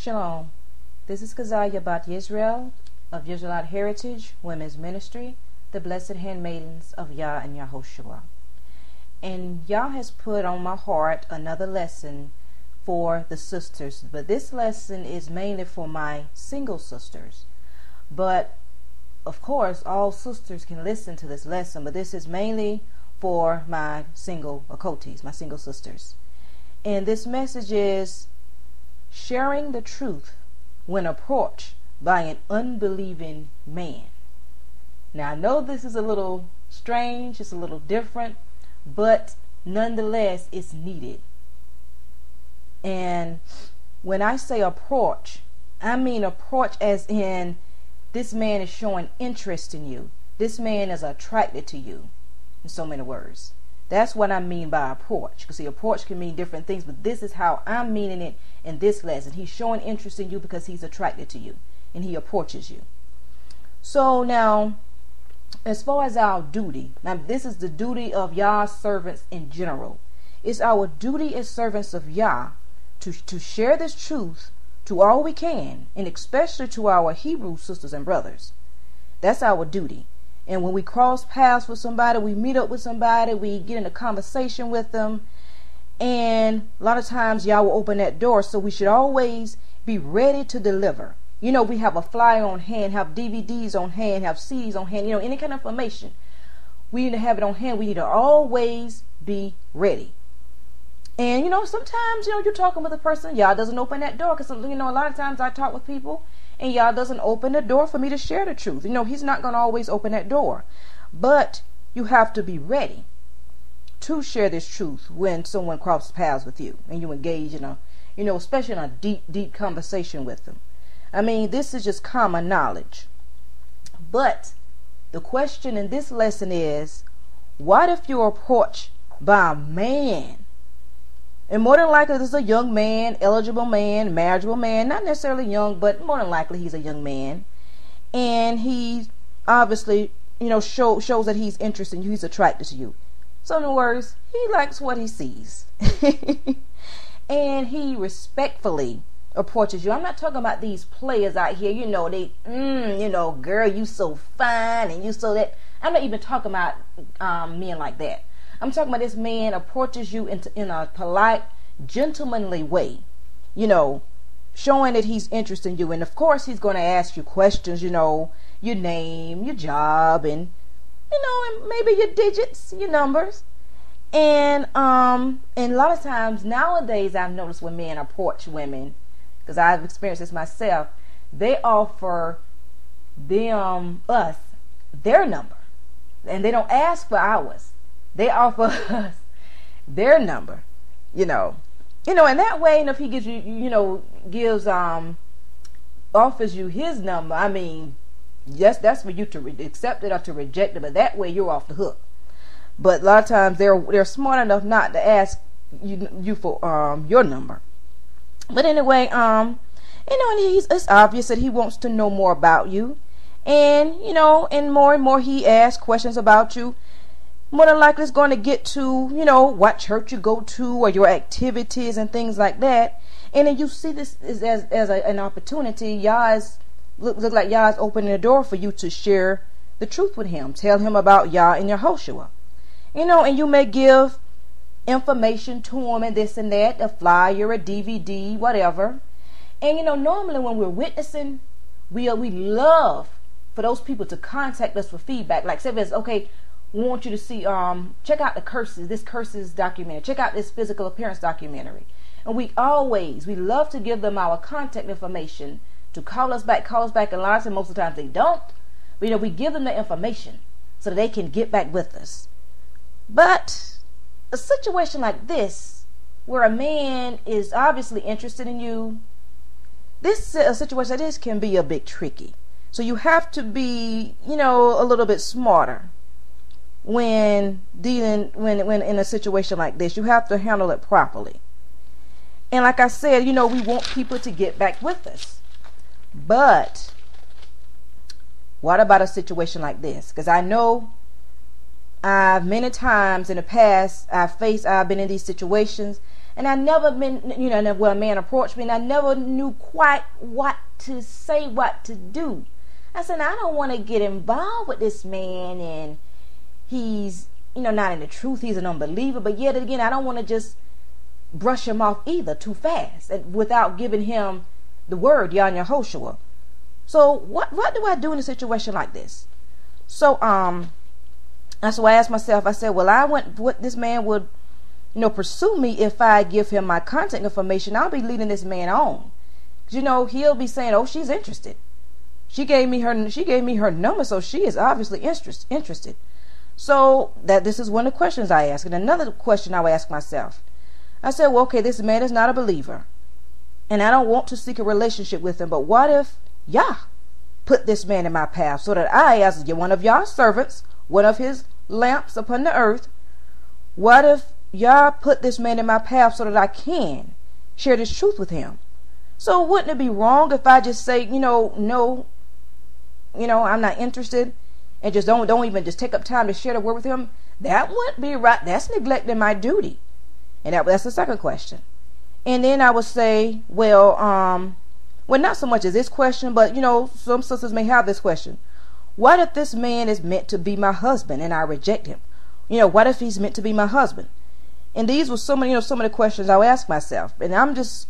Shalom. This is Kazaya Bat Yisrael of Israelite Heritage Women's Ministry, the Blessed Handmaidens of Yah and Yahoshua. And Yah has put on my heart another lesson for the sisters, but this lesson is mainly for my single sisters. But of course, all sisters can listen to this lesson, but this is mainly for my single Okotis, my single sisters. And this message is sharing the truth when approached by an unbelieving man. Now, I know this is a little strange, it's a little different, but nonetheless, it's needed. And when I say approach, I mean approach as in this man is showing interest in you. This man is attracted to you, in so many words. That's what I mean by approach. Because see, approach can mean different things, but this is how I'm meaning it in this lesson. He's showing interest in you because he's attracted to you, and he approaches you. So now, as far as our duty, now this is the duty of Yah's servants in general. It's our duty as servants of Yah to share this truth to all we can, and especially to our Hebrew sisters and brothers. That's our duty. And when we cross paths with somebody, we meet up with somebody, we get in a conversation with them, and a lot of times Yah will open that door, so we should always be ready to deliver. You know, we have a flyer on hand, have DVDs on hand, have CDs on hand, you know, any kind of information. We need to have it on hand. We need to always be ready. And, you know, sometimes, you know, you're talking with a person, Yah doesn't open that door. Because, you know, a lot of times I talk with people and Yah doesn't open the door for me to share the truth. You know, he's not going to always open that door. But you have to be ready to share this truth when someone crosses paths with you and you engage in a, you know, especially in a deep, deep conversation with them. I mean, this is just common knowledge. But the question in this lesson is, what if you're approached by a man? And more than likely, this is a young man, eligible man, marriageable man, not necessarily young, but more than likely he's a young man. And he obviously, you know, shows that he's interested in you, he's attracted to you. So in other words, he likes what he sees. And he respectfully approaches you. I'm not talking about these players out here, you know, they, you know, girl, you so fine and you so that. I'm not even talking about men like that. I'm talking about this man approaches you in a polite, gentlemanly way, you know, showing that he's interested in you. And of course, he's going to ask you questions, you know, your name, your job, and, you know, and maybe your digits, your numbers. And a lot of times nowadays, I've noticed when men approach women, because I've experienced this myself, they offer us their number, and they don't ask for ours. They offer us their number, you know, and that way, you know, if he gives you, you know, offers you his number, I mean, yes, that's for you to accept it or to reject it, but that way you're off the hook. But a lot of times they're smart enough not to ask you for your number. But anyway, you know, and it's obvious that he wants to know more about you, and you know, and more he asks questions about you. More than likely it's going to get to, you know, what church you go to or your activities and things like that. And then you see this as an opportunity. Look like Yah is opening the door for you to share the truth with him. Tell him about Yah and Yahoshua. You know, and you may give information to him and this and that, a flyer, a DVD, whatever. And, you know, normally when we're witnessing, we love for those people to contact us for feedback. Like, say, okay, we want you to see, check out this curses documentary. Check out this physical appearance documentary. And we love to give them our contact information to call us back. And a lot of times, most of the times they don't. But, you know, we give them the information so that they can get back with us. But a situation like this, where a man is obviously interested in you, a situation like this can be a bit tricky. So you have to be, you know, a little bit smarter when in a situation like this. You have to handle it properly. And like I said, you know, we want people to get back with us. But what about a situation like this? Because I know many times in the past I've been in these situations, And I never been, well, a man approached me and I never knew quite what to say, what to do. I said, I don't want to get involved with this man and he's, not in the truth. He's an unbeliever. But yet again, I don't want to just brush him off either too fast and without giving him the word, Yah Yahoshua. So what do I do in a situation like this? So that's why I asked myself, I said, well, what this man would, pursue me if I give him my contact information. I'll be leading this man on. He'll be saying, oh, she's interested. She gave me her number, so she is obviously interested. So this is one of the questions I ask. And another question I would ask myself, I said, well, okay, this man is not a believer, and I don't want to seek a relationship with him, but what if Yah put this man in my path so that I, as one of Yah's servants, one of his lamps upon the earth, what if Yah put this man in my path so that I can share this truth with him? So wouldn't it be wrong if I just say, no, I'm not interested, and just don't even just take up time to share the word with him? That wouldn't be right. That's neglecting my duty. And that's the second question. And then I would say, well, not so much as this question, but some sisters may have this question. What if this man is meant to be my husband and I reject him? What if he's meant to be my husband? And these were some of the questions I would ask myself. And I'm just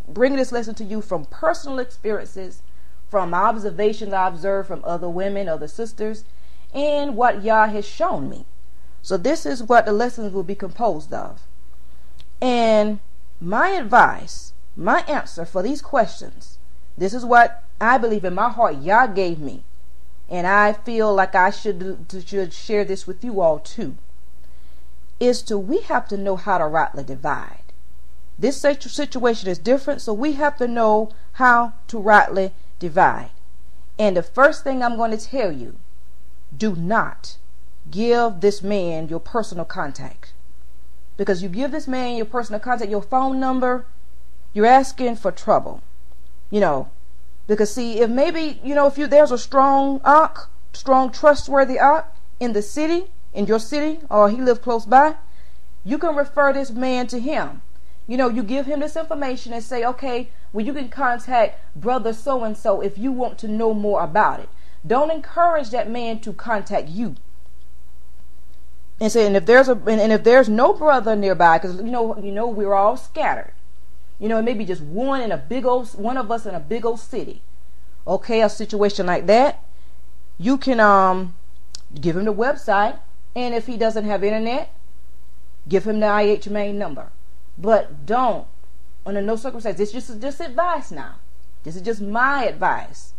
bringing this lesson to you from personal experiences, from observations I observed from other women, other sisters, and what Yah has shown me. So this is what the lessons will be composed of. And my advice, my answer for these questions, this is what I believe in my heart Yah gave me, and I feel like I should share this with you all too, we have to know how to rightly divide. This situation is different, so we have to know how to rightly divide. And the first thing I'm going to tell you, do not give this man your personal contact. Because you give this man your personal contact, your phone number, you're asking for trouble. Because see, if maybe, if there's a strong trustworthy in the city, in your city, or he lives close by, you can refer this man to him. You give him this information and say, okay, well, you can contact brother so-and-so if you want to know more about it. Don't encourage that man to contact you. And say, and if there's no brother nearby, because we're all scattered. It may be just one of us in a big old city. Okay, a situation like that, you can give him the website, and if he doesn't have internet, give him the IH main number. But don't, under no circumstance, this is just advice now. This is just my advice.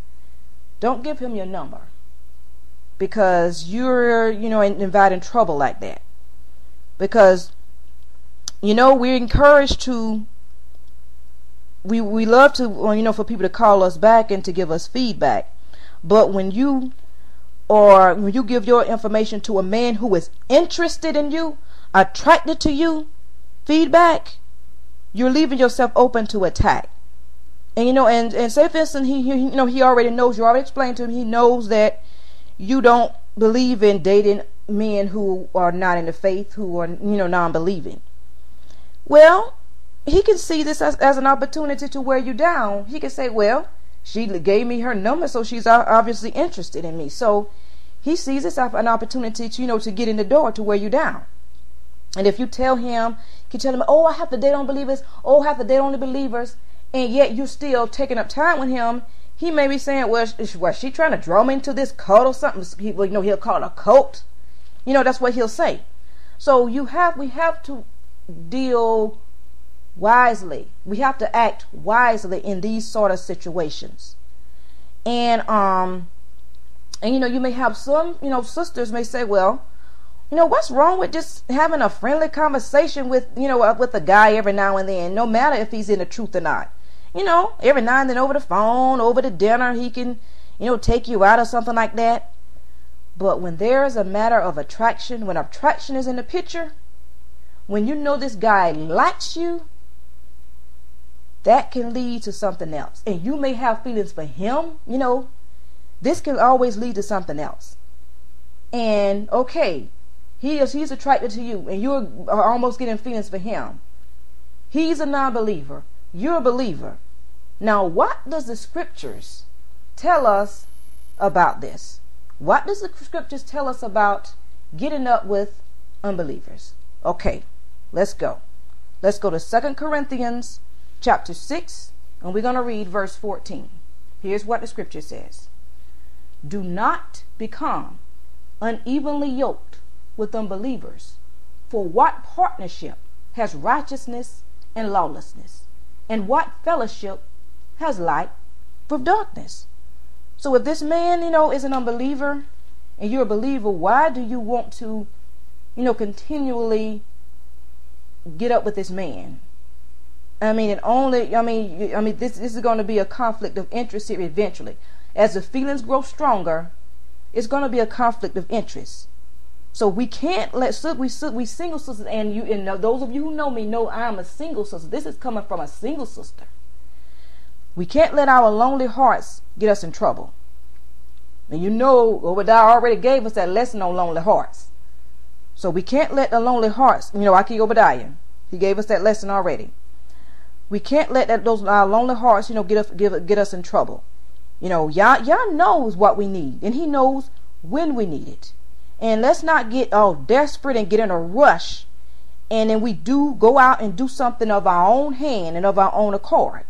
Don't give him your number, because you're, inviting trouble like that. Because, we're encouraged to, we love to, for people to call us back and to give us feedback. But when you give your information to a man who is interested in you, attracted to you, feedback, you're leaving yourself open to attack. And and say for instance, he already knows, you already explained to him, he knows that you don't believe in dating men who are not in the faith, who are non-believing. Well, he can see this as an opportunity to wear you down. He can say, well, she gave me her number, so she's obviously interested in me. So he sees this as an opportunity to to get in the door to wear you down. And if you tell him, oh, I have to date unbelievers, oh, I have to date only believers, and yet you're still taking up time with him, he may be saying, well, was she trying to draw me into this cult or something? He'll call it a cult. That's what he'll say. So we have to deal wisely. We have to act wisely in these sort of situations. And you may have some, sisters may say, well, what's wrong with just having a friendly conversation with a guy every now and then, no matter if he's in the truth or not. Every now and then over the phone, over the dinner, he can, take you out or something like that. But when there's a matter of attraction, when attraction is in the picture, when this guy likes you, that can lead to something else. And you may have feelings for him, this can always lead to something else. And okay, he's attracted to you and you're almost getting feelings for him. He's a non-believer. You're a believer. Now, what does the scriptures tell us about this? What does the scriptures tell us about getting up with unbelievers? Okay, let's go. Let's go to 2 Corinthians chapter 6, and we're going to read verse 14. Here's what the scripture says. Do not become unevenly yoked with unbelievers. For what partnership has righteousness and lawlessness? And what fellowship has light with darkness? So if this man, is an unbeliever and you're a believer, why do you want to, continually get up with this man? This is going to be a conflict of interest here eventually. As the feelings grow stronger, it's going to be a conflict of interest. So we can't let we single sisters, and those of you who know me know I'm a single sister. This is coming from a single sister. We can't let our lonely hearts get us in trouble. And Obadiah already gave us that lesson on lonely hearts. So we can't let the lonely hearts, Obadiah, he gave us that lesson already. We can't let our lonely hearts, get us in trouble. Yah knows what we need, and he knows when we need it. And let's not get all desperate and get in a rush, and then we do go out and do something of our own hand and of our own accord.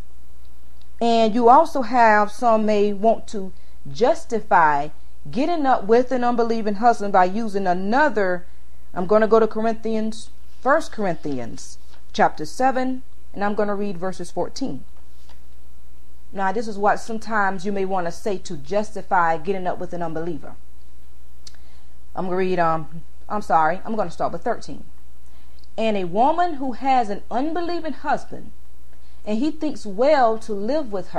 And you also have some may want to justify getting up with an unbelieving husband by using another. I'm going to go to 1 Corinthians chapter 7, and I'm going to read verses 14. Now, this is what sometimes you may want to say to justify getting up with an unbeliever. I'm going to start with 13. And a woman who has an unbelieving husband, and he thinks well to live with her,